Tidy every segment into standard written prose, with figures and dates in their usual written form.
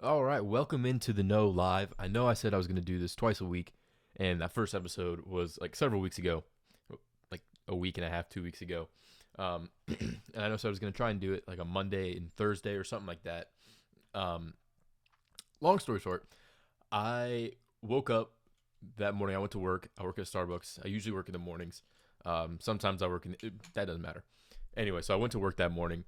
All right, welcome into the No Live. I know I said I was going to do this twice a week, and that first episode was like several weeks ago, like a week and a half, 2 weeks ago. And I know so I was going to try and do it like a Monday and Thursday or something like that. Um, Long story short, I woke up that morning. I went to work. I work at Starbucks. I usually work in the mornings. Sometimes I work in that doesn't matter. Anyway, so I went to work that morning,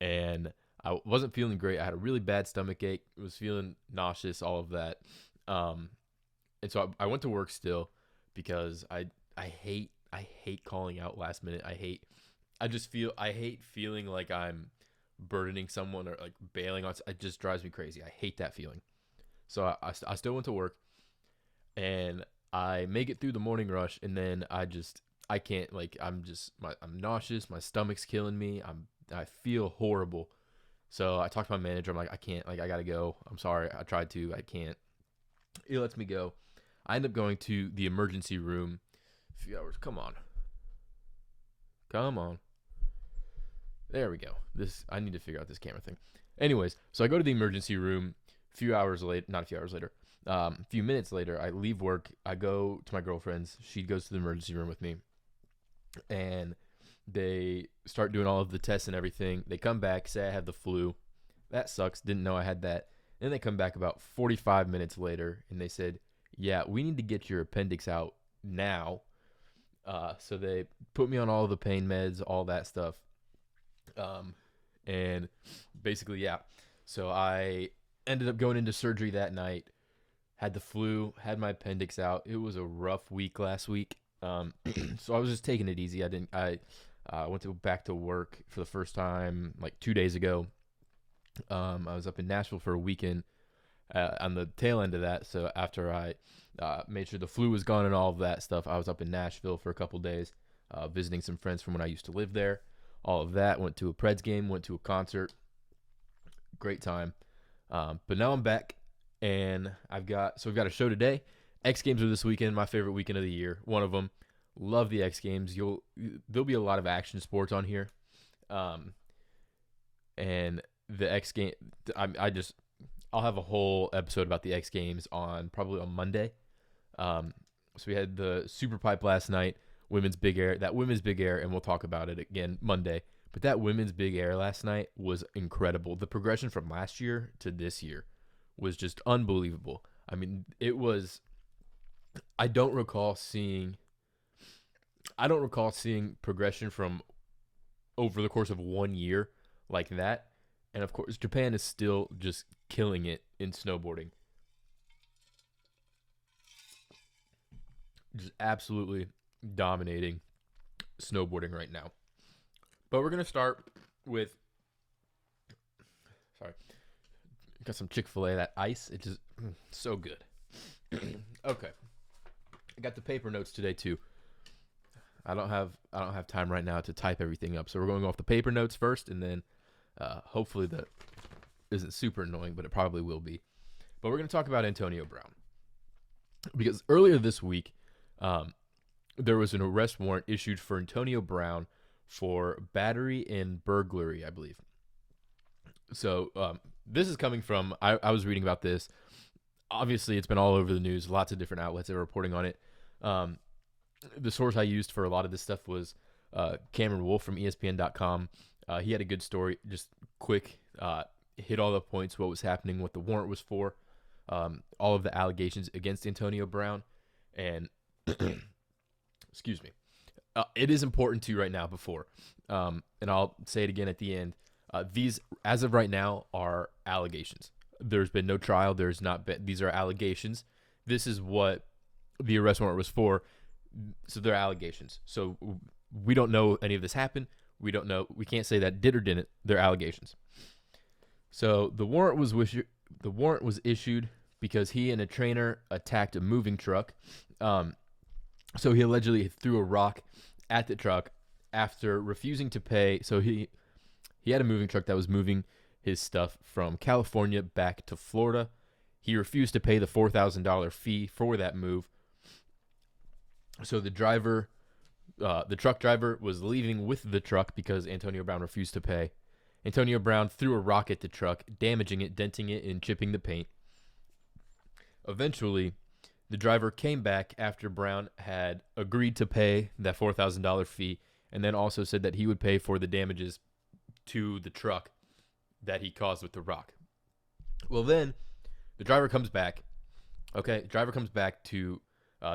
and I wasn't feeling great. I had a really bad stomach ache. Was feeling nauseous, all of that. Um, and so I went to work still because I hate calling out last minute. I hate feeling like I'm burdening someone or like bailing on. It just drives me crazy. I hate that feeling. So I still went to work, and I make it through the morning rush, and then I can't, like, I'm nauseous. My stomach's killing me. I feel horrible. So I talked to my manager. I'm like, I can't, like, I gotta go. I'm sorry. I tried to. I can't. He lets me go. I end up going to the emergency room. A few hours. Come on. Come on. There we go. I need to figure out this camera thing. Anyways, so I go to the emergency room. A few hours later, not a few hours later. A few minutes later, I leave work. I go to my girlfriend's. She goes to the emergency room with me, and they start doing all of the tests and everything. They come back, say I have the flu. That sucks. Didn't know I had that. And they come back about 45 minutes later, and they said, yeah, we need to get your appendix out now. So they put me on all of the pain meds, all that stuff. And basically, yeah. So I ended up going into surgery that night. Had the flu, had my appendix out. It was a rough week last week. So I was just taking it easy. I went back to work for the first time like 2 days ago. I was up in Nashville for a weekend on the tail end of that. So after I made sure the flu was gone and all of that stuff, I was up in Nashville for a couple days, visiting some friends from when I used to live there. All of that. Went to a Preds game, went to a concert. Great time. But now I'm back, and we've got a show today. X Games are this weekend, my favorite weekend of the year. One of them. Love the X Games. There'll be a lot of action sports on here, and the X Game. I'll have a whole episode about the X Games probably on Monday. So we had the Super Pipe last night, women's big air. That women's big air, and we'll talk about it again Monday. But that women's big air last night was incredible. The progression from last year to this year was just unbelievable. I mean, it was. I don't recall seeing progression from over the course of 1 year like that. And of course, Japan is still just killing it in snowboarding. Just absolutely dominating snowboarding right now. But we're going to start with, sorry, got some Chick-fil-A, that ice. It just, so good. Okay. I got the paper notes today too. I don't have time right now to type everything up. So we're going to go off the paper notes first, and then hopefully that isn't super annoying, but it probably will be. But we're going to talk about Antonio Brown. Because earlier this week, there was an arrest warrant issued for Antonio Brown for battery and burglary, I believe. So this is coming from, I was reading about this. Obviously, it's been all over the news. Lots of different outlets are reporting on it. The source I used for a lot of this stuff was Cameron Wolf from ESPN.com. He had a good story, just quick, hit all the points, what was happening, what the warrant was for, all of the allegations against Antonio Brown. And, excuse me, it is important to right now before, and I'll say it again at the end, these, as of right now, are allegations. There's been no trial. There's not been, these are allegations. This is what the arrest warrant was for. So they're allegations. So we don't know any of this happened. We don't know. We can't say that did or didn't. They're allegations. So the warrant was issued because he and a trainer attacked a moving truck. So he allegedly threw a rock at the truck after refusing to pay. So he had a moving truck that was moving his stuff from California back to Florida. He refused to pay the $4,000 fee for that move. So the truck driver was leaving with the truck because Antonio Brown refused to pay. Antonio Brown threw a rock at the truck, damaging it, denting it, and chipping the paint. Eventually, the driver came back after Brown had agreed to pay that $4,000 fee, and then also said that he would pay for the damages to the truck that he caused with the rock. Well, then the driver comes back. Okay, driver comes back to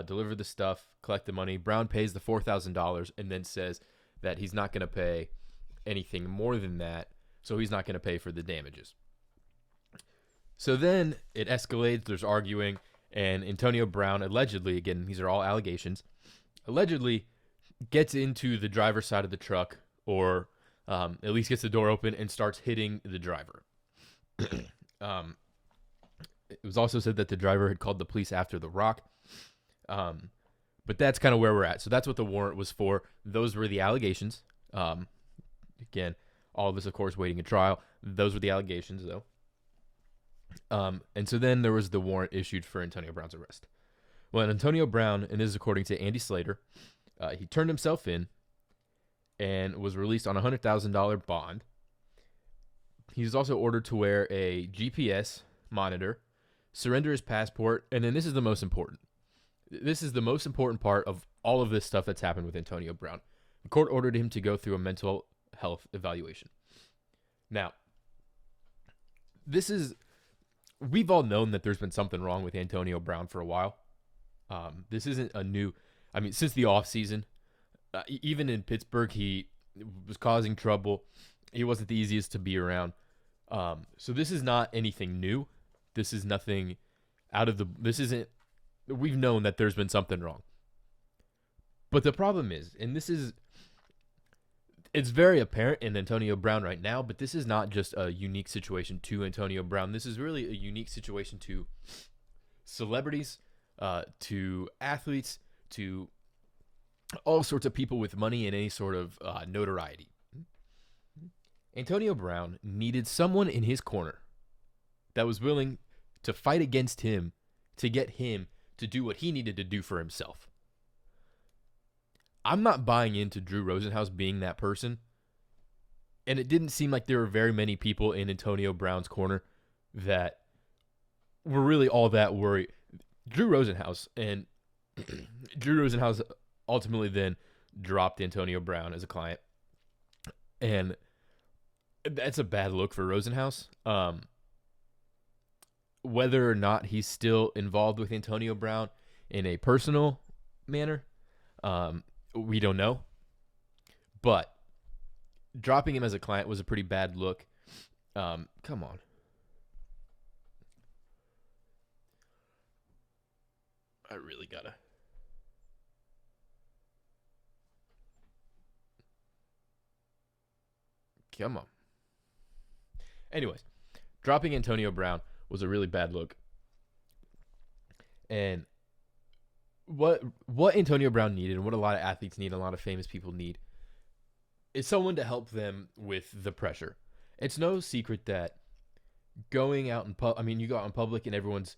deliver the stuff, collect the money. Brown pays the $4,000 and then says that he's not going to pay anything more than that, so he's not going to pay for the damages. So then it escalates. There's arguing, and Antonio Brown allegedly, again, these are all allegations, allegedly gets into the driver's side of the truck, or at least gets the door open and starts hitting the driver. It was also said that the driver had called the police after the rock. But that's kind of where we're at. So that's what the warrant was for. Those were the allegations. Again, all of this, of course, waiting a trial. Those were the allegations, though. And so then there was the warrant issued for Antonio Brown's arrest. When Antonio Brown, and this is according to Andy Slater, he turned himself in and was released on a $100,000 bond. He was also ordered to wear a GPS monitor, surrender his passport, and then this is the most important. This is the most important part of all of this stuff that's happened with Antonio Brown. The court ordered him to go through a mental health evaluation. Now, we've all known that there's been something wrong with Antonio Brown for a while. This isn't a new, since the offseason, even in Pittsburgh, he was causing trouble. He wasn't the easiest to be around. So this is not anything new. This is nothing we've known that there's been something wrong. But the problem is, and it's very apparent in Antonio Brown right now, but this is not just a unique situation to Antonio Brown. This is really a unique situation to celebrities, to athletes, to all sorts of people with money and any sort of notoriety. Antonio Brown needed someone in his corner that was willing to fight against him to get him to do what he needed to do for himself. I'm not buying into Drew Rosenhaus being that person. And it didn't seem like there were very many people in Antonio Brown's corner that were really all that worried. Drew Rosenhaus ultimately then dropped Antonio Brown as a client. And that's a bad look for Rosenhaus. Whether or not he's still involved with Antonio Brown in a personal manner, we don't know. But dropping him as a client was a pretty bad look. Come on. I really gotta. Come on. Anyways, dropping Antonio Brown was a really bad look. And what Antonio Brown needed, and what a lot of athletes need, a lot of famous people need, is someone to help them with the pressure. It's no secret that going out in you go out in public and everyone's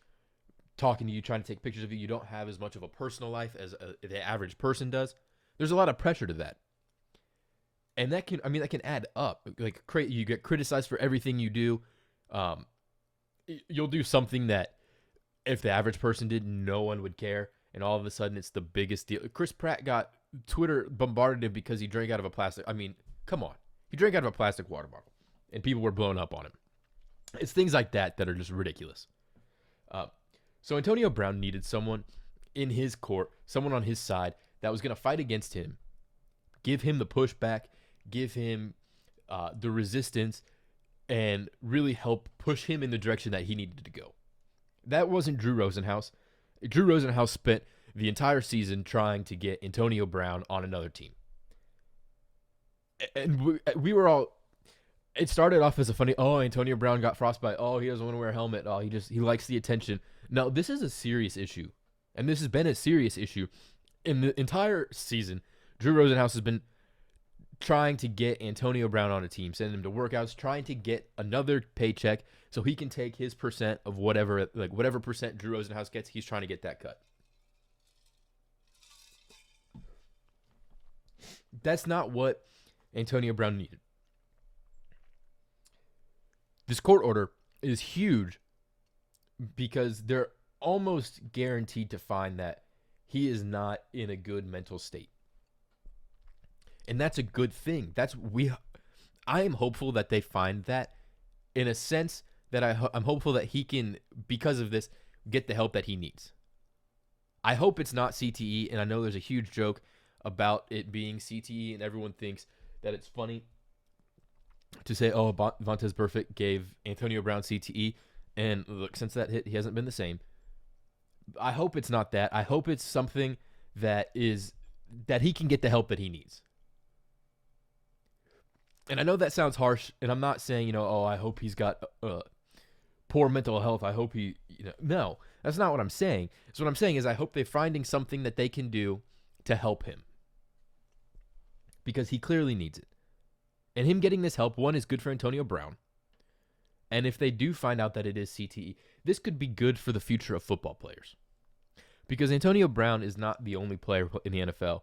talking to you, trying to take pictures of you. You don't have as much of a personal life as the average person does. There's a lot of pressure to that. And that can add up. You get criticized for everything you do. You'll do something that if the average person did, no one would care. And all of a sudden, it's the biggest deal. Chris Pratt got Twitter bombarded him because he drank out of a plastic. Come on. He drank out of a plastic water bottle. And people were blowing up on him. It's things like that that are just ridiculous. So Antonio Brown needed someone in his court, someone on his side that was going to fight against him, give him the pushback, give him the resistance, and really help push him in the direction that he needed to go. That wasn't Drew Rosenhaus. Drew Rosenhaus spent the entire season trying to get Antonio Brown on another team. And we were all... It started off as a funny, Antonio Brown got frostbite. Oh, he doesn't want to wear a helmet. Oh, he likes the attention. No, this is a serious issue. And this has been a serious issue. In the entire season, Drew Rosenhaus has been trying to get Antonio Brown on a team, sending him to workouts, trying to get another paycheck so he can take his percent of whatever percent Drew Rosenhaus gets, he's trying to get that cut. That's not what Antonio Brown needed. This court order is huge because they're almost guaranteed to find that he is not in a good mental state. And that's a good thing. I am hopeful that they find that, in a sense that I'm hopeful that he can, because of this, get the help that he needs. I hope it's not CTE, and I know there's a huge joke about it being CTE, and everyone thinks that it's funny to say, oh, Vontaze Burfict gave Antonio Brown CTE, and look, since that hit, he hasn't been the same. I hope it's not that. I hope it's something that he can get the help that he needs. And I know that sounds harsh, and I'm not saying, I hope he's got poor mental health. I hope no, that's not what I'm saying. So what I'm saying is I hope they're finding something that they can do to help him, because he clearly needs it. And him getting this help, one, is good for Antonio Brown. And if they do find out that it is CTE, this could be good for the future of football players. Because Antonio Brown is not the only player in the NFL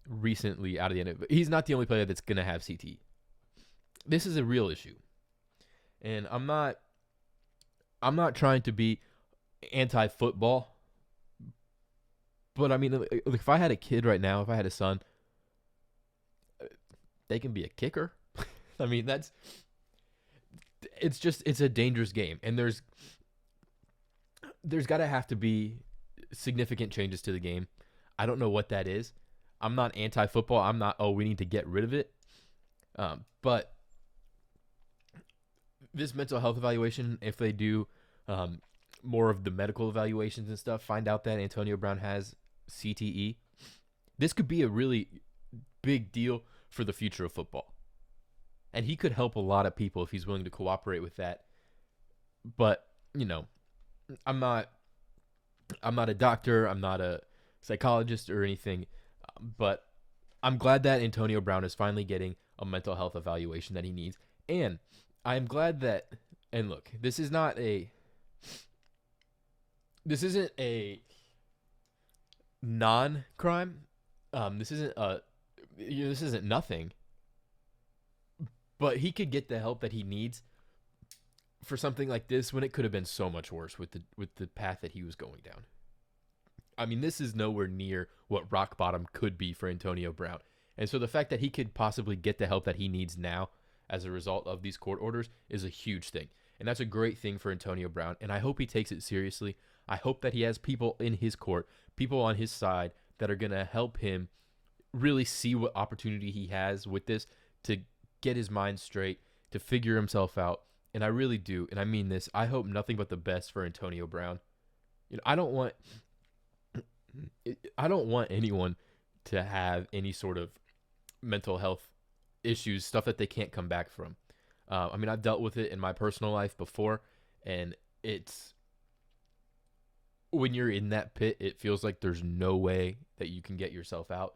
recently out of the NFL. He's not the only player that's going to have CTE. This is a real issue. And I'm not trying to be anti-football. But I mean, if I had a kid right now, if I had a son, they can be a kicker. I mean, it's a dangerous game. And there's got to have to be significant changes to the game. I don't know what that is. I'm not anti-football. I'm not, we need to get rid of it. But this mental health evaluation, if they do more of the medical evaluations and stuff, find out that Antonio Brown has CTE, this could be a really big deal for the future of football. And he could help a lot of people if he's willing to cooperate with that. But, I'm not a doctor. I'm not a psychologist or anything. But I'm glad that Antonio Brown is finally getting a mental health evaluation that he needs. And I'm glad that, and look, this isn't a non-crime. This isn't nothing. But he could get the help that he needs for something like this when it could have been so much worse with the path that he was going down. I mean, this is nowhere near what rock bottom could be for Antonio Brown. And so the fact that he could possibly get the help that he needs now as a result of these court orders is a huge thing. And that's a great thing for Antonio Brown. And I hope he takes it seriously. I hope that he has people in his court, people on his side that are going to help him really see what opportunity he has with this to get his mind straight, to figure himself out. And I really do. And I mean this. I hope nothing but the best for Antonio Brown. I don't want anyone to have any sort of mental health issues, stuff that they can't come back from. I mean, I've dealt with it in my personal life before, and it's, when you're in that pit, it feels like there's no way that you can get yourself out.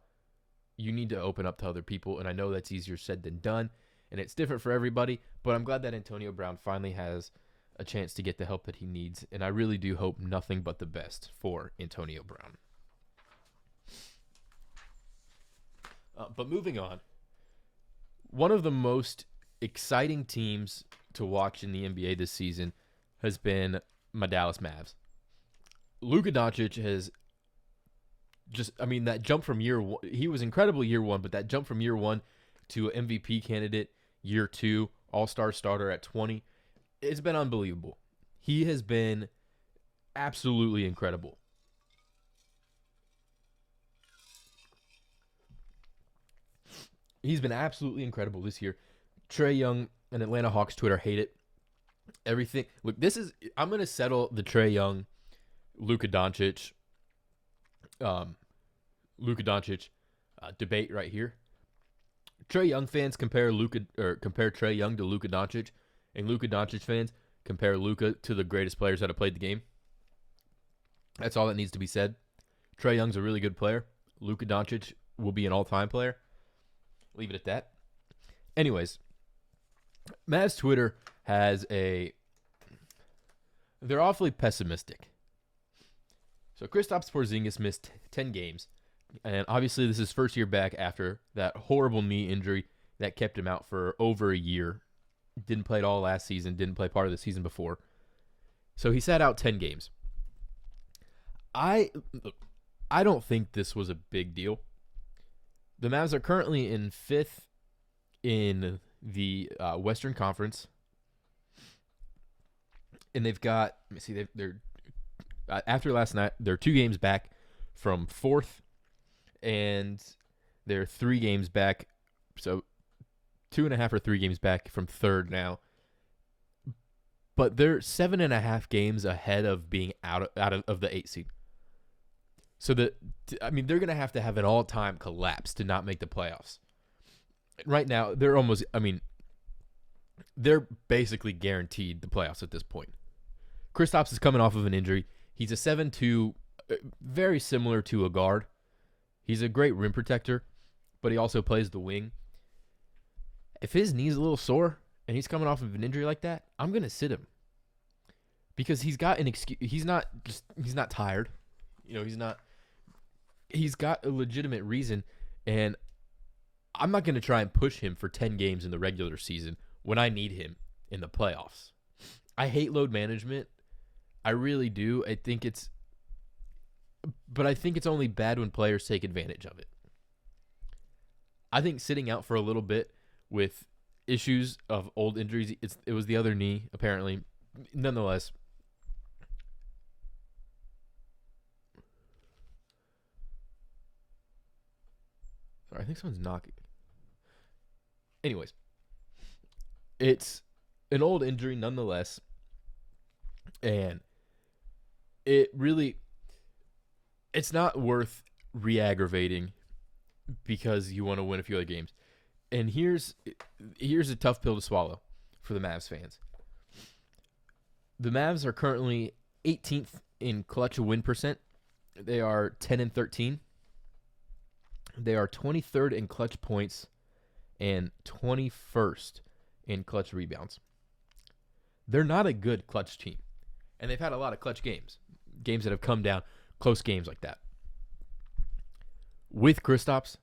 You need to open up to other people, and I know that's easier said than done, and it's different for everybody, but I'm glad that Antonio Brown finally has a chance to get the help that he needs, and I really do hope nothing but the best for Antonio Brown. But moving on, one of the most exciting teams to watch in the NBA this season has been my Dallas Mavs. Luka Doncic has that jump from year one, he was incredible year one, but that jump from year one to MVP candidate year two, all-star starter at 20, it's been unbelievable. He has been absolutely incredible. He's been absolutely incredible this year. Trae Young and Atlanta Hawks Twitter hate it. Everything. Look, I'm going to settle the Trae Young, Luka Doncic debate right here. Trae Young fans compare Trae Young to Luka Doncic, and Luka Doncic fans compare Luka to the greatest players that have played the game. That's all that needs to be said. Trae Young's a really good player. Luka Doncic will be an all-time player. Leave it at that. Anyways, Mavs Twitter they're awfully pessimistic. So Kristaps Porzingis missed 10 games, and obviously this is his first year back after that horrible knee injury that kept him out for over a year. Didn't play at all last season. Didn't play part of the season before. So he sat out 10 games. I don't think this was a big deal. The Mavs are currently in 5th in the Western Conference. And they've got, let me see, they're after last night, they're 2 games back from 4th. And they're 3 games back. So 2.5 or 3 games back from 3rd now. But they're 7.5 games ahead of being out of the 8th seed. So they're going to have an all-time collapse to not make the playoffs. Right now, they're basically guaranteed the playoffs at this point. Kristaps is coming off of an injury. He's a 7'2", very similar to a guard. He's a great rim protector, but he also plays the wing. If his knee's a little sore and he's coming off of an injury like that, I'm going to sit him. Because he's got an excuse. He's not tired. He's got a legitimate reason, and I'm not going to try and push him for 10 games in the regular season when I need him in the playoffs. I hate load management. I really do. But I think it's only bad when players take advantage of it. I think sitting out for a little bit with issues of old injuries, it was the other knee, apparently. Nonetheless, sorry, I think someone's knocking. Anyways, it's an old injury nonetheless, and it's not worth re-aggravating because you want to win a few other games. And here's a tough pill to swallow for the Mavs fans. The Mavs are currently 18th in clutch win percent. They are 10-13. They are 23rd in clutch points and 21st in clutch rebounds. They're not a good clutch team. And they've had a lot of clutch games that have come down, close games like that. With Kristaps,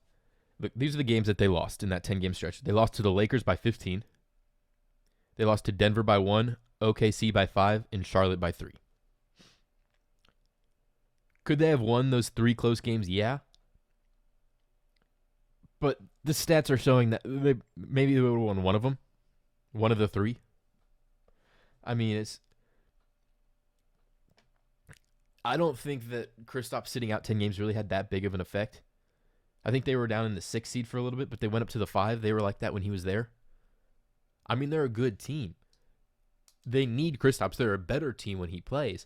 look, these are the games that they lost in that 10-game stretch. They lost to the Lakers by 15. They lost to Denver by 1, OKC by 5, and Charlotte by 3. Could they have won those 3 close games? Yeah. But the stats are showing that maybe they would have won one of them. One of the 3. I don't think that Kristaps sitting out 10 games really had that big of an effect. I think they were down in the 6th seed for a little bit, but they went up to the 5. They were like that when he was there. They're a good team. They need Kristaps. They're a better team when he plays.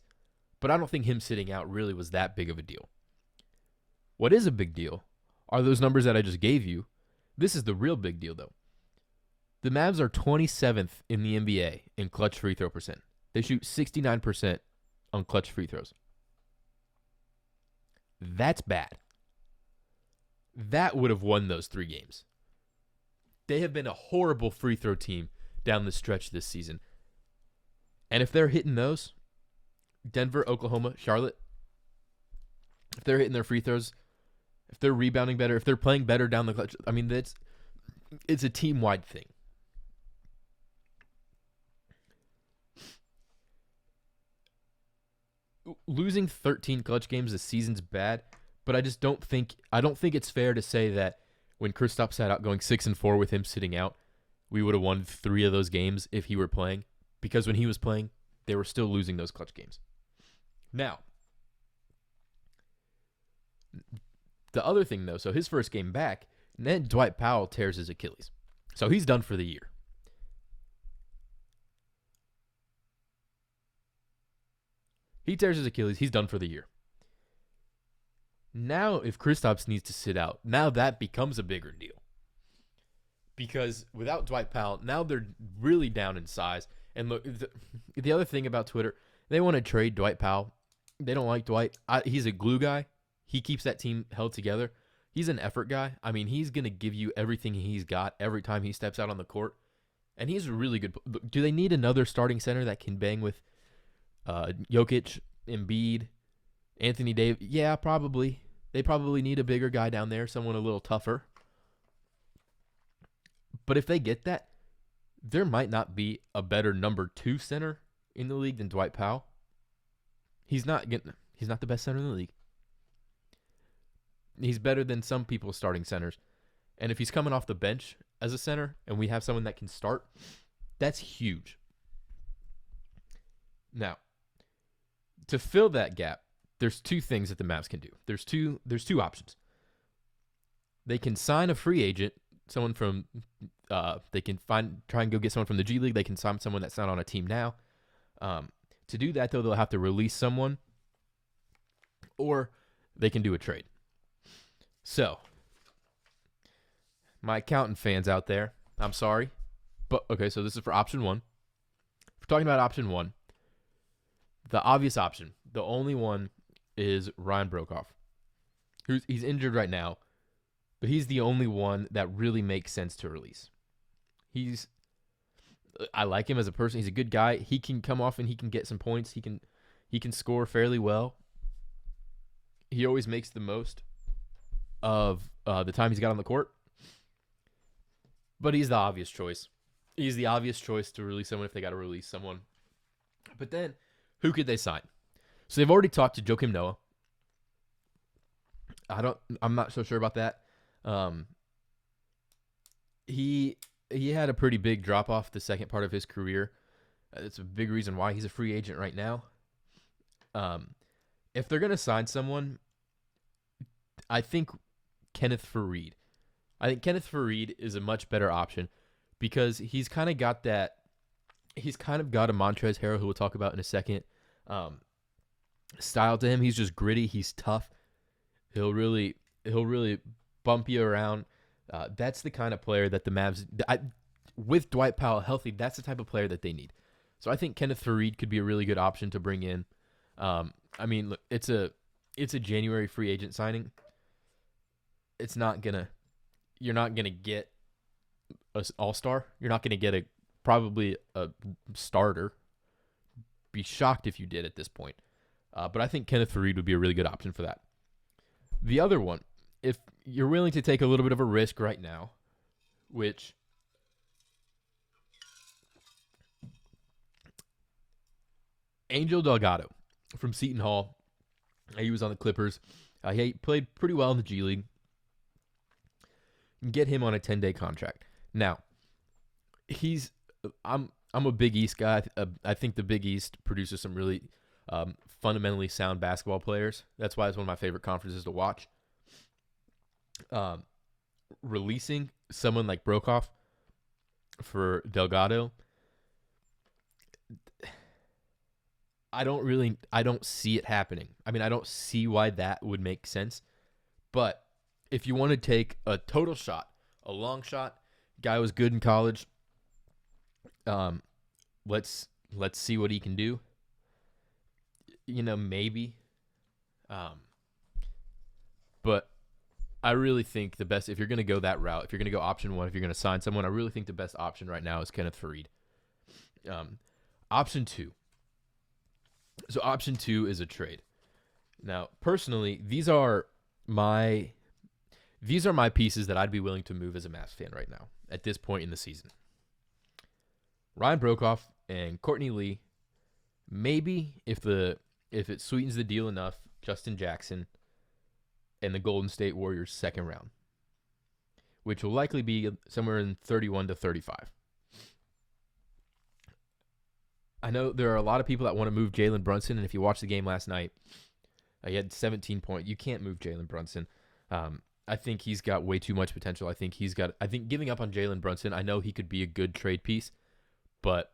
But I don't think him sitting out really was that big of a deal. What is a big deal are those numbers that I just gave you. This is the real big deal, though. The Mavs are 27th in the NBA in clutch free throw percent. They shoot 69% on clutch free throws. That's bad. That would have won those 3 games. They have been a horrible free throw team down the stretch this season. And if they're hitting those, Denver, Oklahoma, Charlotte, if they're hitting their free throws, if they're rebounding better, if they're playing better down the clutch, it's a team-wide thing. Losing 13 clutch games this season's bad, but I don't think it's fair to say that when Kristaps sat out going 6-4 with him sitting out, we would have won 3 of those games if he were playing, because when he was playing, they were still losing those clutch games. Now, the other thing though, so his first game back, and then Dwight Powell tears his Achilles. So he's done for the year. He tears his Achilles. He's done for the year. Now, if Kristaps needs to sit out, now that becomes a bigger deal. Because without Dwight Powell, now they're really down in size. And look, the other thing about Twitter, they want to trade Dwight Powell. They don't like Dwight. He's a glue guy. He keeps that team held together. He's an effort guy. He's going to give you everything he's got every time he steps out on the court. And he's a really good. Do they need another starting center that can bang with Jokic, Embiid, Anthony Davis? Yeah, probably. They probably need a bigger guy down there, someone a little tougher. But if they get that, there might not be a better number 2 center in the league than Dwight Powell. He's not the best center in the league. He's better than some people starting centers. And if he's coming off the bench as a center and we have someone that can start, that's huge. Now, to fill that gap, there's 2 things that the Mavs can do. There's two options. They can sign a free agent, someone from they can try and go get someone from the G League. They can sign someone that's not on a team now. To do that, though, they'll have to release someone, or they can do a trade. So, my accountant fans out there, I'm sorry, but okay, so this is for option 1. If we're talking about option 1, the obvious option, the only one, is Ryan Broekhoff. He's injured right now, but he's the only one that really makes sense to release. I like him as a person. He's a good guy. He can come off and he can get some points. He can score fairly well. He always makes the most of the time he's got on the court. But he's the obvious choice. He's the obvious choice to release someone if they got to release someone. But then, who could they sign? So they've already talked to Joakim Noah. I'm not so sure about that. He had a pretty big drop off the second part of his career. It's a big reason why he's a free agent right now. If they're gonna sign someone, I think Kenneth Faried. I think Kenneth Faried is a much better option because he's kind of got that. He's kind of got a Montrezl Harrell, who we'll talk about in a second, style to him. He's just gritty. He's tough. He'll really bump you around. That's the kind of player that the Mavs, with Dwight Powell healthy, that's the type of player that they need. So I think Kenneth Faried could be a really good option to bring in. I mean, look, it's a January free agent signing. You're not gonna get an all-star. You're not gonna get probably a starter. Be shocked if you did at this point. But I think Kenneth Faried would be a really good option for that. The other one, if you're willing to take a little bit of a risk right now, which Angel Delgado from Seton Hall, he was on the Clippers. He played pretty well in the G League. Get him on a 10-day contract. Now, I'm a Big East guy. I think the Big East produces some really fundamentally sound basketball players. That's why it's one of my favorite conferences to watch. Releasing someone like Broekhoff for Delgado, I don't see it happening. I mean, I don't see why that would make sense. But if you want to take a total shot, a long shot, guy was good in college, let's see what he can do. Maybe. But I really think the best, if you're going to go that route, if you're going to go option 1, if you're going to sign someone, I really think the best option right now is Kenneth Faried. Option 2. So option 2 is a trade. Now, personally, these are my pieces that I'd be willing to move as a Mavs fan right now at this point in the season. Ryan Broekhoff and Courtney Lee. Maybe if it sweetens the deal enough, Justin Jackson and the Golden State Warriors second round, which will likely be somewhere in 31 to 35. I know there are a lot of people that want to move Jalen Brunson, and if you watched the game last night, he had 17 points. You can't move Jalen Brunson. I think he's got way too much potential. I think giving up on Jalen Brunson, I know he could be a good trade piece, but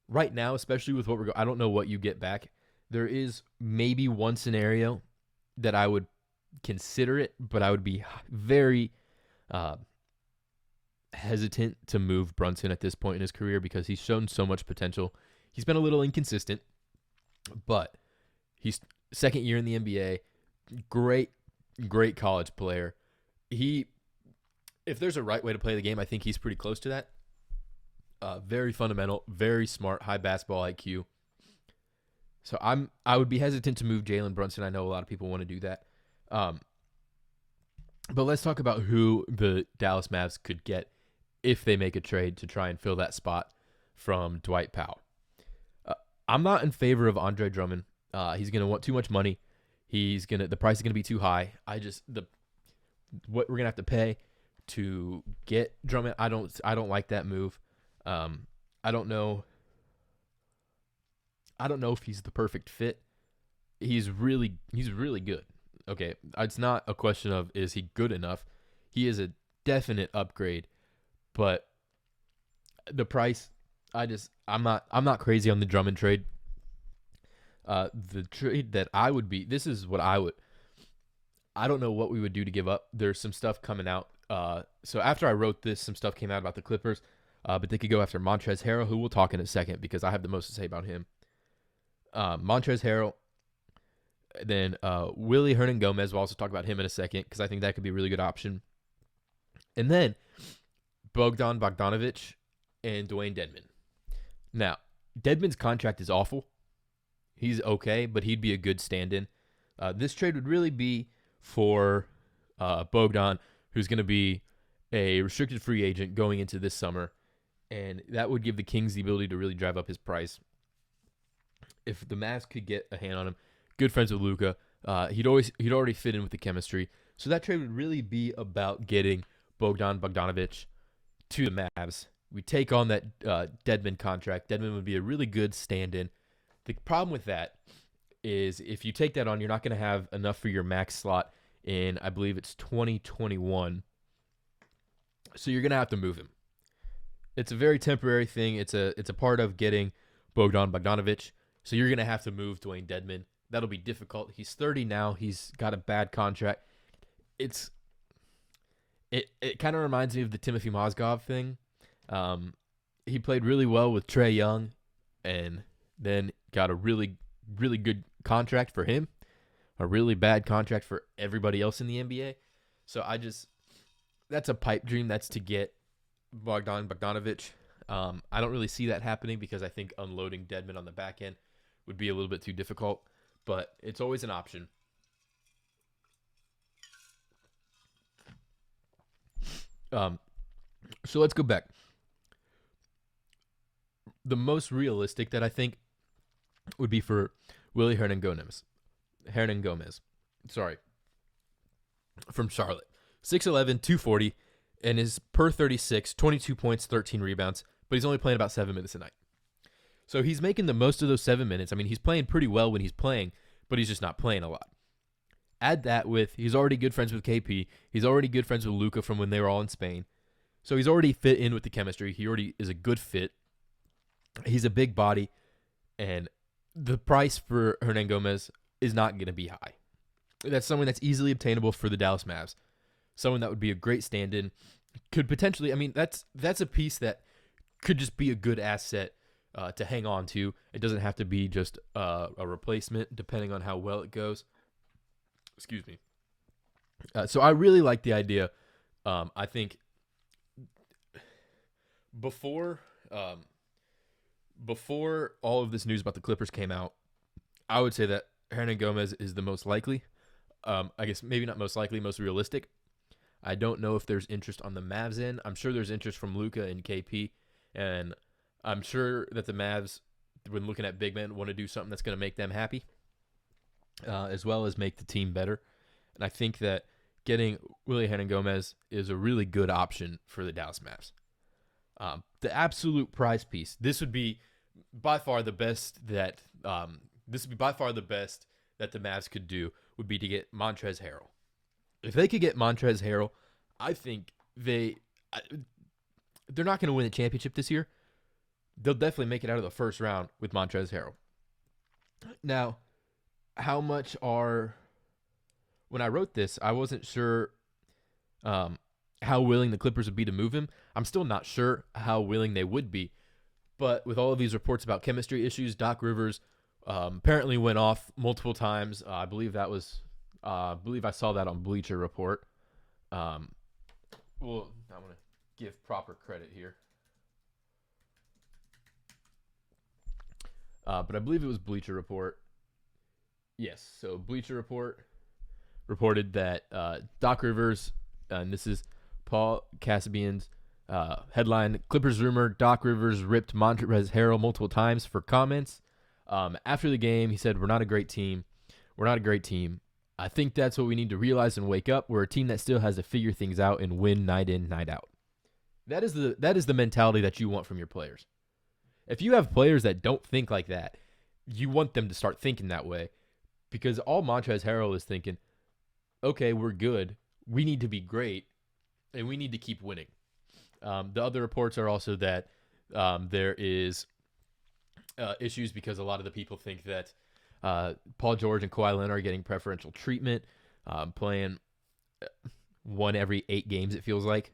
right now, especially with what I don't know what you get back. There is maybe one scenario that I would consider it, but I would be very hesitant to move Brunson at this point in his career because he's shown so much potential. He's been a little inconsistent, but he's second year in the NBA. Great college player. If there's a right way to play the game, I think he's pretty close to that. Very fundamental, very smart, high basketball IQ. So I would be hesitant to move Jalen Brunson. I know a lot of people want to do that. But let's talk about who the Dallas Mavs could get if they make a trade to try and fill that spot from Dwight Powell. I'm not in favor of Andre Drummond. He's going to want too much money. The price is going to be too high. What we're going to have to pay to get Drummond, I don't like that move. I don't know if he's the perfect fit. He's really good. Okay, it's not a question of is he good enough. He is a definite upgrade, but the price, I'm not crazy on the Drummond trade. The trade that this is what I don't know what we would do to give up. There's some stuff coming out. So after I wrote this, some stuff came out about the Clippers, but they could go after Montrezl Harrell, who we'll talk in a second because I have the most to say about him. Montrezl Harrell, then Willie Hernan-Gomez. We'll also talk about him in a second because I think that could be a really good option. And then Bogdan Bogdanović and Dwayne Dedmon. Now, Dedmon's contract is awful. He's okay, but he'd be a good stand-in. This trade would really be for Bogdan, who's going to be a restricted free agent going into this summer, and that would give the Kings the ability to really drive up his price. If the Mavs could get a hand on him, good friends with Luka, he'd already fit in with the chemistry. So that trade would really be about getting Bogdan Bogdanović to the Mavs. We take on that Dedmon contract. Dedmon would be a really good stand-in. The problem with that is if you take that on, you're not going to have enough for your max slot in, I believe it's 2021. So you're going to have to move him. It's a very temporary thing. It's a part of getting Bogdan Bogdanović. So you're going to have to move Dwayne Dedmon. That'll be difficult. He's 30 now. He's got a bad contract. It kind of reminds me of the Timothy Mozgov thing. He played really well with Trae Young and then got a really, really good contract for him, a really bad contract for everybody else in the NBA. So that's a pipe dream. That's to get Bogdan Bogdanović. I don't really see that happening because I think unloading Dedmon on the back end would be a little bit too difficult, but it's always an option. So let's go back. The most realistic that I think would be for Willie Hernan-Gomez. From Charlotte. 6'11", 240, and is per 36, 22 points, 13 rebounds, but he's only playing about 7 minutes a night. So he's making the most of those 7 minutes. I mean, he's playing pretty well when he's playing, but he's just not playing a lot. Add that with he's already good friends with KP. He's already good friends with Luka from when they were all in Spain. So he's already fit in with the chemistry. He already is a good fit. He's a big body, and the price for Hernan-Gomez is not going to be high. That's someone that's easily obtainable for the Dallas Mavs. Someone that would be a great stand-in. Could potentially, I mean, that's a piece that could just be a good asset to hang on to. It doesn't have to be just a replacement, depending on how well it goes. Excuse me. So I really like the idea. I think before all of this news about the Clippers came out, I would say that Hernan-Gomez is the most likely. I guess maybe not most likely, most realistic. I don't know if there's interest on the Mavs end. I'm sure there's interest from Luka and KP, and I'm sure that the Mavs, when looking at big men, want to do something that's going to make them happy, as well as make the team better. And I think that getting Willie Hernan-Gomez is a really good option for the Dallas Mavs. The absolute prize piece. This would be by far the best that the Mavs could do would be to get Montrezl Harrell. If they could get Montrezl Harrell, I think they're not going to win the championship this year. They'll definitely make it out of the first round with Montrezl Harrell. Now, when I wrote this, I wasn't sure how willing the Clippers would be to move him. I'm still not sure how willing they would be. But with all of these reports about chemistry issues, Doc Rivers apparently went off multiple times. I believe I saw that on Bleacher Report. I'm going to give proper credit here. But I believe it was Bleacher Report. Yes, so Bleacher Report reported that Doc Rivers, and this is Paul Kasabian's Headline: Clippers rumor Doc Rivers ripped Montrezl Harrell multiple times for comments. After the game, he said, "We're not a great team. We're not a great team. I think that's what we need to realize and wake up. We're a team that still has to figure things out and win night in, night out." That is the mentality that you want from your players. If you have players that don't think like that, you want them to start thinking that way, because all Montrezl Harrell is thinking, okay, we're good. We need to be great, and we need to keep winning. The other reports are also that there is issues because a lot of the people think that Paul George and Kawhi Leonard are getting preferential treatment, playing one every 8 games, it feels like.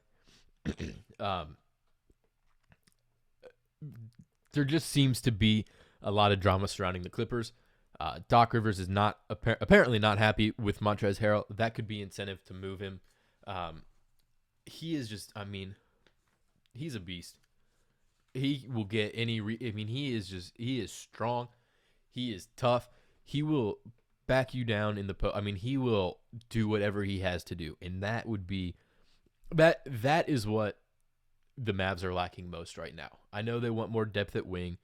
There just seems to be a lot of drama surrounding the Clippers. Doc Rivers is not apparently not happy with Montrezl Harrell. That could be incentive to move him. He is just, he's a beast. He will get any. He is strong. He is tough. He will back you down in the post. He will do whatever he has to do, and that would be that. That is what the Mavs are lacking most right now. I know they want more depth at wing.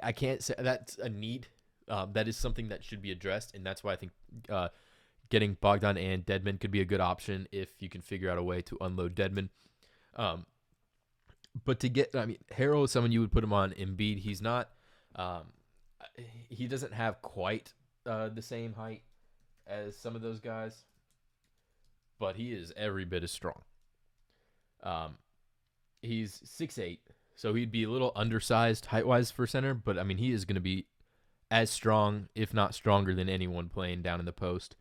I can't say that's a need. That is something that should be addressed, and that's why I think getting Bogdan and Dedmon could be a good option if you can figure out a way to unload Dedmon. But to get, Harrell is someone you would put him on Embiid. He's not, he doesn't have quite the same height as some of those guys, but he is every bit as strong. He's 6'8", so he'd be a little undersized height-wise for center, but he is going to be as strong, if not stronger, than anyone playing down in the post.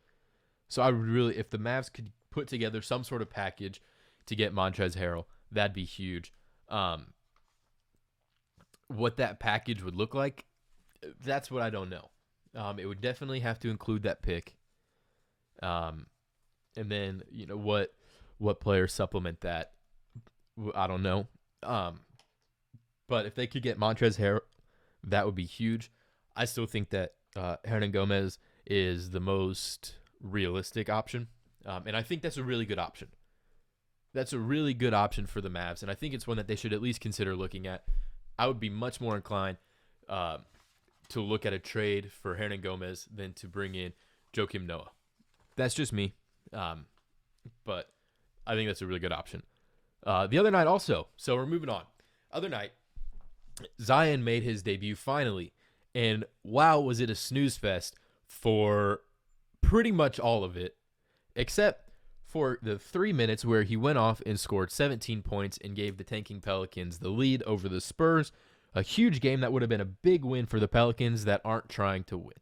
So I would really, if the Mavs could put together some sort of package to get Montrezl Harrell, that'd be huge. What that package would look like, that's what I don't know. It would definitely have to include that pick. And then, what players supplement that, I don't know. But if they could get Montrezl Harrell, that would be huge. I still think that Hernan Gomez is the most realistic option. And I think that's a really good option. That's a really good option for the Mavs, and I think it's one that they should at least consider looking at. I would be much more inclined to look at a trade for Hernan Gomez than to bring in Joakim Noah. That's just me, but I think that's a really good option. The other night also, so we're moving on. Other night, Zion made his debut finally, and wow, was it a snooze fest for pretty much all of it, except for the 3 minutes where he went off and scored 17 points and gave the tanking Pelicans the lead over the Spurs. A huge game that would have been a big win for the Pelicans that aren't trying to win.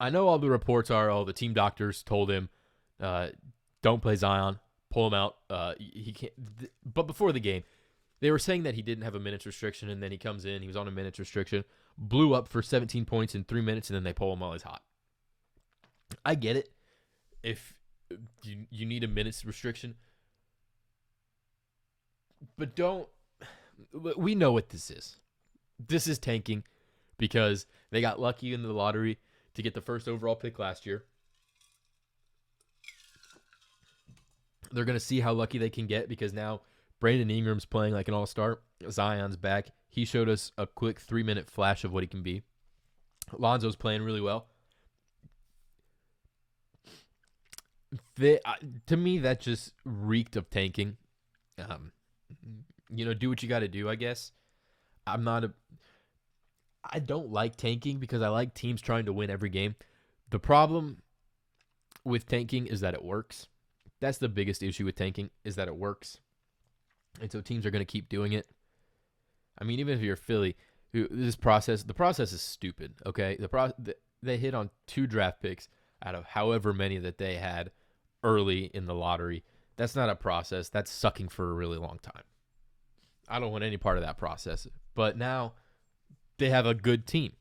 I know all the reports are, the team doctors told him, don't play Zion, pull him out. He can't. But before the game, they were saying that he didn't have a minutes restriction, and then he comes in, he was on a minutes restriction, blew up for 17 points in 3 minutes, and then they pull him while he's hot. I get it. If you need a minutes restriction, but we know what this is. This is tanking because they got lucky in the lottery to get the first overall pick last year. They're going to see how lucky they can get because now Brandon Ingram's playing like an all-star. Zion's back. He showed us a quick 3-minute flash of what he can be. Lonzo's playing really well. To me, that just reeked of tanking. Do what you got to do, I guess. I don't like tanking because I like teams trying to win every game. The problem with tanking is that it works. That's the biggest issue with tanking, is that it works. And so teams are going to keep doing it. Even if you're Philly, the process is stupid, okay? They hit on 2 draft picks out of however many that they had early in the lottery. That's not a process. That's sucking for a really long time. I don't want any part of that process. But now they have a good team.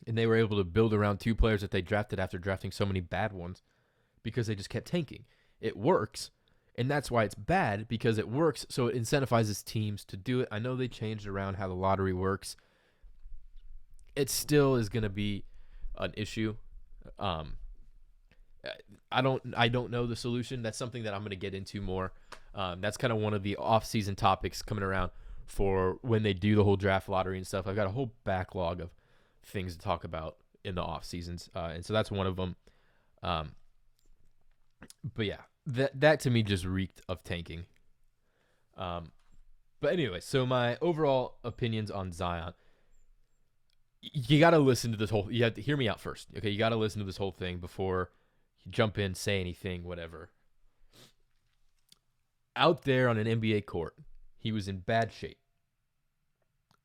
And they were able to build around 2 players that they drafted after drafting so many bad ones because they just kept tanking. It works, and that's why it's bad, because it works, so it incentivizes teams to do it. I know they changed around how the lottery works. It still is going to be an issue. I don't know the solution. That's something that I'm going to get into more. That's kind of one of the off-season topics coming around for when they do the whole draft lottery and stuff. I've got a whole backlog of things to talk about in the off seasons, and so that's one of them. But yeah, that to me just reeked of tanking. But anyway, so my overall opinions on Zion. You got to listen to this whole. You have to hear me out first, okay? You got to listen to this whole thing before you jump in, say anything, whatever. Out there on an NBA court, he was in bad shape.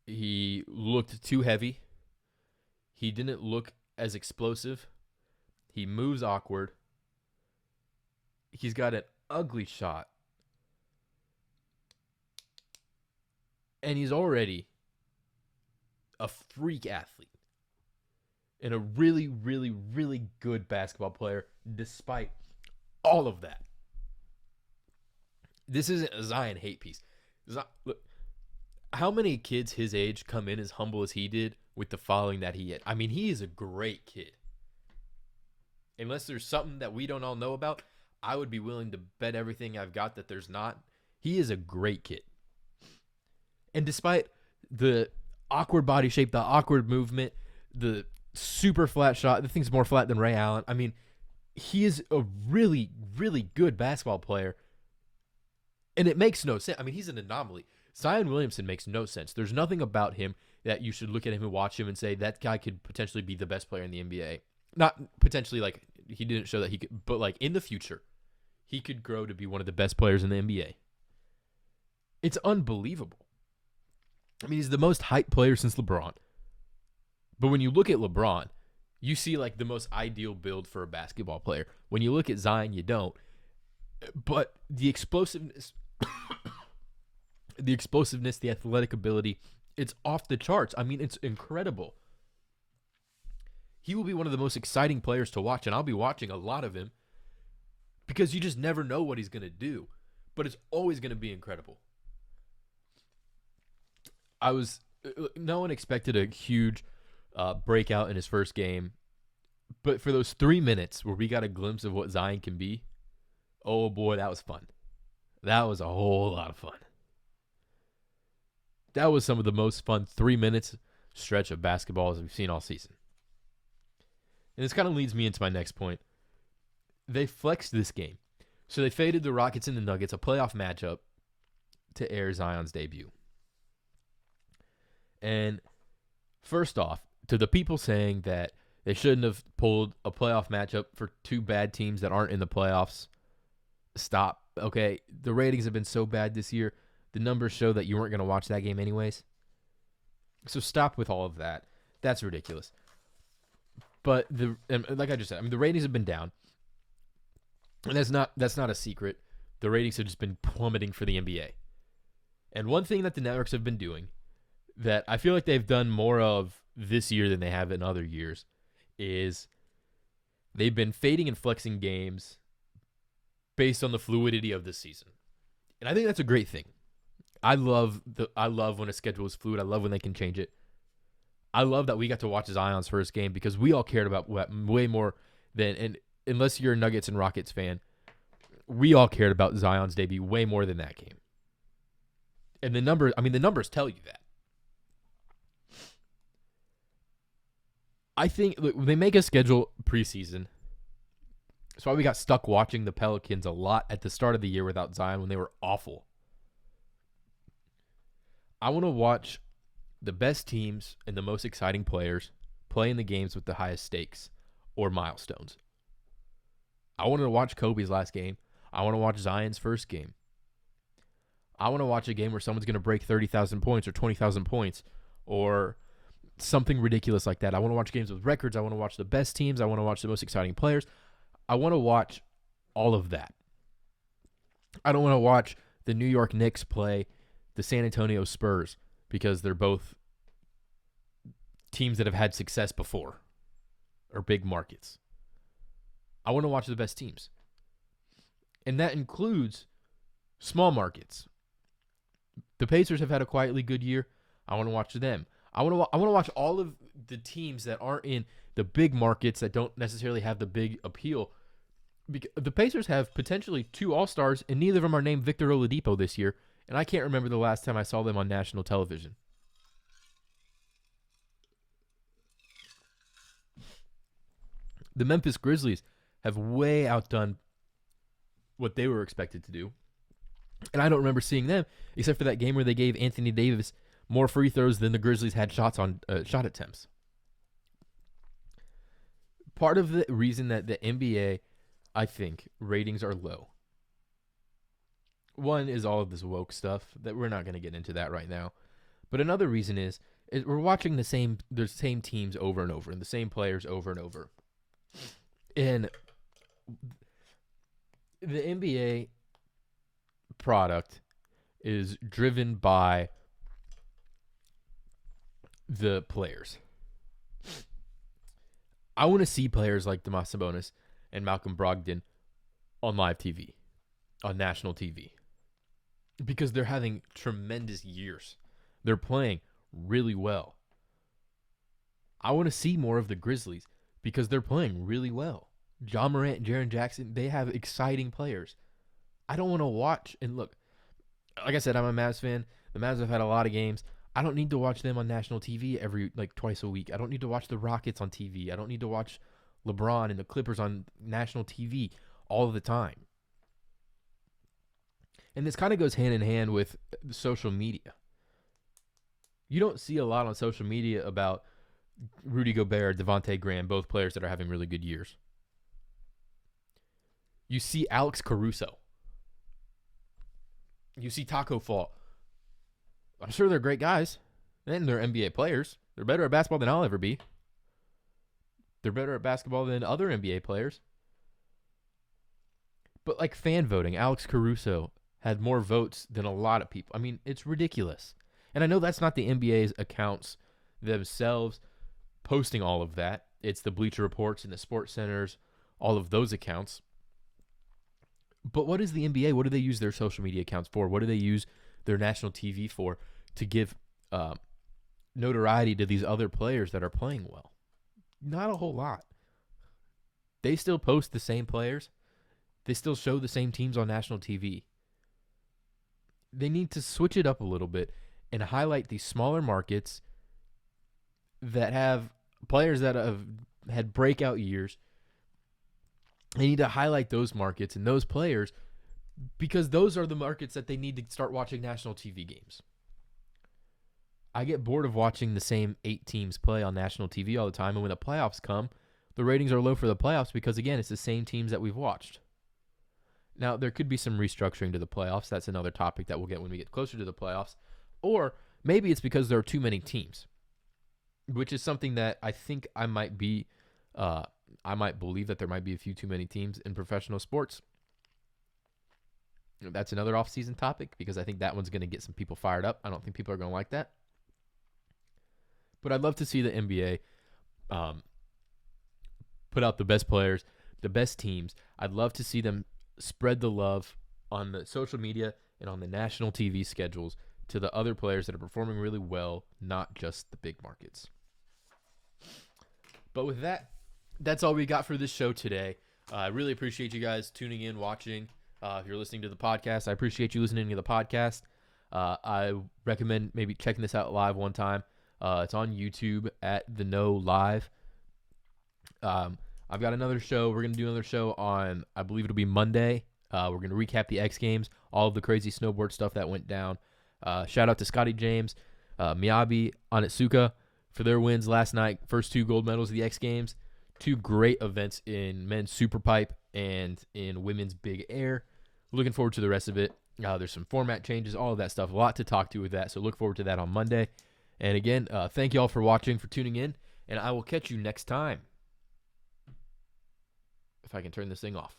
He looked too heavy. He didn't look as explosive. He moves awkward. He's got an ugly shot. And he's already a freak athlete and a really, really, really good basketball player despite all of that. This isn't a Zion hate piece. Look, how many kids his age come in as humble as he did with the following that he had? I mean, he is a great kid. Unless there's something that we don't all know about, I would be willing to bet everything I've got that there's not. He is a great kid. And despite the awkward body shape, the awkward movement, the super flat shot, the thing's more flat than Ray Allen. I mean, he is a really, really good basketball player. And it makes no sense. I mean, he's an anomaly. Zion Williamson makes no sense. There's nothing about him that you should look at him and watch him and say that guy could potentially be the best player in the NBA. Not potentially, like, he didn't show that he could, but like in the future, he could grow to be one of the best players in the NBA. It's unbelievable. I mean, he's the most hyped player since LeBron. But when you look at LeBron, you see like the most ideal build for a basketball player. When you look at Zion, you don't. But the explosiveness, the athletic ability, it's off the charts. I mean, it's incredible. He will be one of the most exciting players to watch, and I'll be watching a lot of him because you just never know what he's going to do. But it's always going to be incredible. No one expected a huge breakout in his first game. But for those 3 minutes where we got a glimpse of what Zion can be, oh boy, that was fun. That was a whole lot of fun. That was some of the most fun 3 minutes stretch of basketball as we've seen all season. And this kind of leads me into my next point. They flexed this game. So they faded the Rockets and the Nuggets, a playoff matchup, to air Zion's debut. And first off, to the people saying that they shouldn't have pulled a playoff matchup for two bad teams that aren't in the playoffs, stop. Okay, the ratings have been so bad this year. The numbers show that you weren't going to watch that game anyways. So stop with all of that. That's ridiculous. But like I just said, I mean, the ratings have been down. And that's not a secret. The ratings have just been plummeting for the NBA. And one thing that the networks have been doing that I feel like they've done more of this year than they have in other years is they've been fading and flexing games based on the fluidity of the season. And I think that's a great thing. I love when a schedule is fluid. I love when they can change it. I love that we got to watch Zion's first game because we all cared about way more than, and unless you're a Nuggets and Rockets fan, we all cared about Zion's debut way more than that game. And the numbers tell you that. I think they make a schedule preseason. That's why we got stuck watching the Pelicans a lot at the start of the year without Zion when they were awful. I want to watch the best teams and the most exciting players play in the games with the highest stakes or milestones. I want to watch Kobe's last game. I want to watch Zion's first game. I want to watch a game where someone's going to break 30,000 points or 20,000 points or something ridiculous like that. I want to watch games with records. I want to watch the best teams. I want to watch the most exciting players. I want to watch all of that. I don't want to watch the New York Knicks play the San Antonio Spurs because they're both teams that have had success before or big markets. I want to watch the best teams. And that includes small markets. The Pacers have had a quietly good year. I want to watch them. I want to watch all of the teams that aren't in the big markets that don't necessarily have the big appeal The Pacers have potentially 2 All-Stars, and neither of them are named Victor Oladipo this year, and I can't remember the last time I saw them on national television. The Memphis Grizzlies have way outdone what they were expected to do, and I don't remember seeing them except for that game where they gave Anthony Davis more free throws than the Grizzlies had shot attempts. Part of the reason that the NBA, I think, ratings are low. One is all of this woke stuff that we're not going to get into that right now. But another reason is we're watching the same teams over and over and the same players over and over. And the NBA product is driven by the players. I want to see players like Domas Sabonis and Malcolm Brogdon on live TV, on national TV, because they're having tremendous years. They're playing really well. I want to see more of the Grizzlies because they're playing really well. Ja Morant and Jaren Jackson, they have exciting players. I don't want to watch, and look, like I said, I'm a Mavs fan. The Mavs have had a lot of games. I don't need to watch them on national TV twice a week. I don't need to watch the Rockets on TV. I don't need to watch LeBron and the Clippers on national TV all the time. And this kind of goes hand in hand with social media. You don't see a lot on social media about Rudy Gobert, Devontae Graham, both players that are having really good years. You see Alex Caruso. You see Taco Fall. I'm sure they're great guys, and they're NBA players. They're better at basketball than I'll ever be. They're better at basketball than other NBA players. But like fan voting, Alex Caruso had more votes than a lot of people. I mean, it's ridiculous. And I know that's not the NBA's accounts themselves posting all of that. It's the Bleacher Reports and the Sports Centers, all of those accounts. But what is the NBA? What do they use their social media accounts for? What do they use their national TV for to give notoriety to these other players that are playing well? Not a whole lot. They still post the same players. They still show the same teams on national TV. They need to switch it up a little bit and highlight these smaller markets that have players that have had breakout years. They need to highlight those markets and those players because those are the markets that they need to start watching national TV games. I get bored of watching the same 8 teams play on national TV all the time, and when the playoffs come, the ratings are low for the playoffs because, again, it's the same teams that we've watched. Now, there could be some restructuring to the playoffs. That's another topic that we'll get when we get closer to the playoffs. Or maybe it's because there are too many teams, which is something that I think I might believe that there might be a few too many teams in professional sports. That's another off-season topic because I think that one's going to get some people fired up. I don't think people are going to like that. But I'd love to see the NBA put out the best players, the best teams. I'd love to see them spread the love on the social media and on the national TV schedules to the other players that are performing really well, not just the big markets. But with that, that's all we got for this show today. I really appreciate you guys tuning in, watching. If you're listening to the podcast, I appreciate you listening to the podcast. I recommend maybe checking this out live one time. It's on YouTube at The No Live. I've got another show. We're going to do another show on, I believe it'll be Monday. We're going to recap the X Games, all of the crazy snowboard stuff that went down. Shout out to Scotty James, Miyabi, Onitsuka for their wins last night. First 2 gold medals of the X Games. 2 great events in men's superpipe and in women's big air. Looking forward to the rest of it. There's some format changes, all of that stuff. A lot to talk to with that, so look forward to that on Monday. And again, thank you all for watching, for tuning in, and I will catch you next time. If I can turn this thing off.